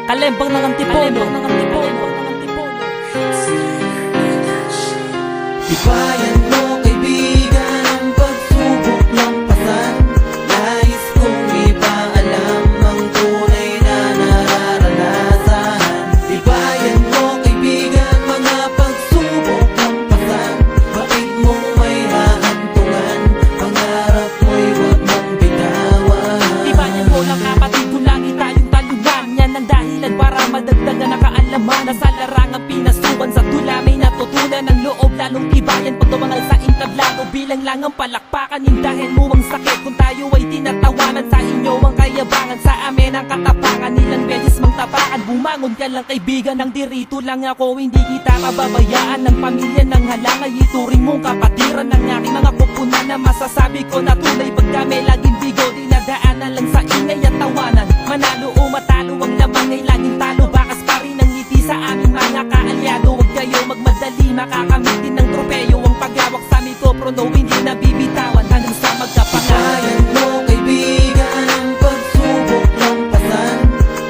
Kalembang ng Antipolo. Tibayan mo kaibigan ang pagsubok ng pasan. Nais kong ipaalam ang tunay na nararanasan. Tibayan mo kaibigan mga pagsubok ng pasan. Bakit mong may hahantungan, pangarap mo'y huwag mong bitawan. Tibayan mo lang kapatid kung lagi tayong talungan. Yan ang dahilan para madagdagan na kaalaman. Nasa larangang pinasukan sa tula may natutunan ng loob. Lalong tibayan pag tumangal sa intablado. Bilang lang ang palakpakan, hindahin mo ang sakit. Kung tayo ay tinatawanan, sa inyo ang kayabangan, sa amin ang katapangan. Ilang beses mang tapakan, bumangon ka lang kaibigan. Ang dirito lang ako, hindi kita kababayaan. Ng pamilya ng halangay, ituring mong kapatiran. Ng aking mga kupunan na masasabi ko na tunay. Pag kami laging bigo, dinadaanan lang sa ingay at tawanan. Manalo o matalo, ang lamang ay laging talo. Bakas pa rin ang ngiti sa aming mga kaalyado. Huwag kayo magmadali, makakamit din ng tropeyo. Ang paghawak sa mikropono, hindi nabibitawan hanggang sa magkapangalan. Tibayan mo kaibigan ang pagsubok ng pasan.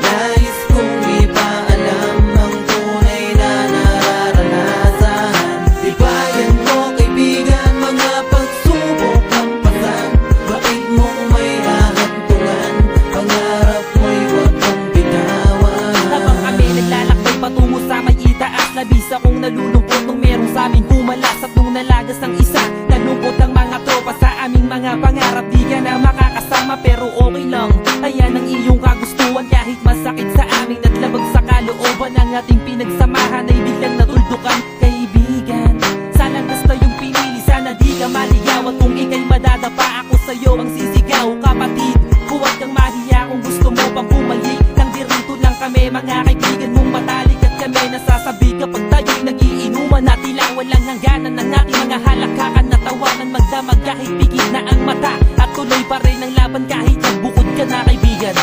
Nais kong ipaalam ang tunay na nararanasan. Tibayan mo kaibigan mga pagsubok ng pasan. Bakit mong may hahantungan, pangarap mo'y huwag mong bitawan. Habang kami naglalakbay patungo sa may itaas, labis akong nalulungkot nung merong sa aming pumalas. At nung nalagas ang isa, nalungkot ang mga tropa sa aming mga pangarap. Di ka na makakasama pero okay lang, ayan ang iyong kagustuhan. Kahit masakit sa amin at labag sa kalooban, ang ating pinagsamahan ay biglang natuldukan. Kaibigan, sa landas na yung pinili, sana di ka maligaw. At kung ika'y madadapa, ako sa'yo ang sisigaw. Kapatid, huwag kang mahiya kung gusto mo pang bumalik. Nang dirito lang kami, mga kaibigan mong matalik. At kami nasasabi kapag tayo'y nagiinuman, na tila walang hangganan ng ating mga halakakan. Natawanan magdamag kahit pikit na ang mata, at tuloy pa rin ang laban kahit nagbukod ka na kaibigan.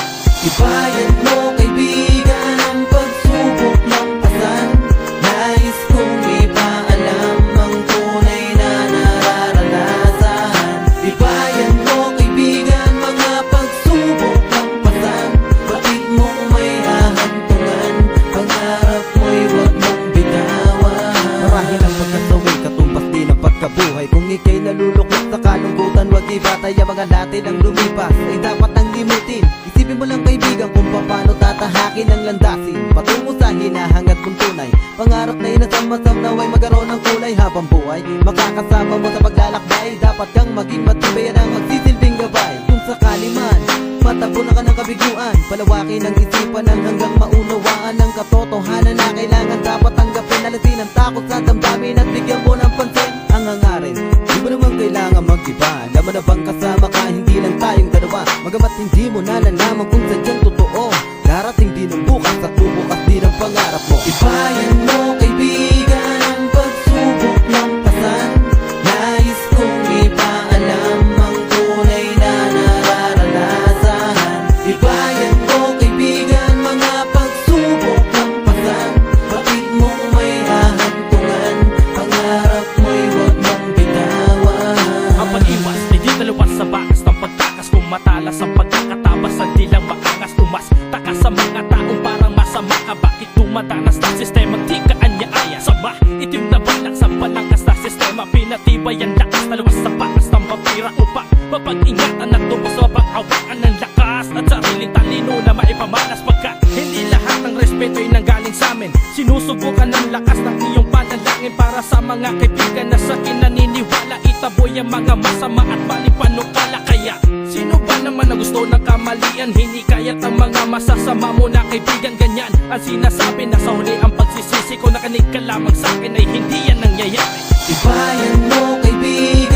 Tibayan mo kaibigan ang pagsubok ng pasan. Nais kong ipaalam ang tunay na nararanasan. Tibayan mo kaibigan mga pagsubok ng pasan. Bakit mong may hahantungan, pangarap mo'y huwag mong bitawan. Marahil ang pagkasaway, katumbas din ang pagkabuhay. Kung ika'y nalulukot sa kalungkutan, wag ibatay ang mga natin ang lumipas ay dapat nang limutin. Isipin mo lang kaibigan kung paano tatahakin ang landasin patungo sa hinahangad mong tunay. Pangarap na inasamasam naway magkaroon ng kulay habang buhay. Makakasama mo sa paglalakbay, dapat kang maging matibay ang magsisilbing gabay. Kung sakali man matabunan ka ng kabiguan, palawakin ang isipan ng hanggang maunawaan ang katotohanan na kailangan dapat tanggapin. Alasin ang takot sa damdamin at bigyan mo ng pansin ang hangarin. Di mo naman kailangan mag-iba, laman na bang kasama ka, hindi lang tayong dalawa. Magamat hindi mo nalalaman kung sadyang totoo, darating din ang bukas at bubukas din ang pangarap mo. Tibayan mo kaibigan ang pagsubok ng pasan. Nais kong ipaalam ang tunay na nararanasan. Tibayan mo kaibigan mga pagsubok ng pasan. Bakit mong may hahantungan, pangarap mo'y huwag mong bitawan. Ang pag-iwas ay di naluwas sa bakas ng pagtakas. Kung matalas ang pagkakatabas, ang dilang maangas. Tumas takas sa mga taong parang masama ka. Bakit dumadanas ng sistema, di ka anya-aya. Sama, itim na balak sa palakas na sistema. Pinatibay ang lakas na luwas sa bakas ng vampira. Upang mapag-ingatan at tubos mapag-hawakan ng lakas at sariling talino na maipamalas. Pagkat hindi lahat ng respeto ay nanggaling sa amin. Sinusubukan ng lakas ng iyong panalangin para sa mga kaibigan na sa akin naniniwala. Itaboy ang mga masama at mali panukala. Kaya sino ba naman na gusto ng kamalian? Hindi kaya't ang mga masasama mo na kaibigan. Ganyan ang sinasabi na sa huli ang pagsisisi ko. Nakinig ka lamang sa akin ay hindi yan nangyayari. Tibayan mo kaibigan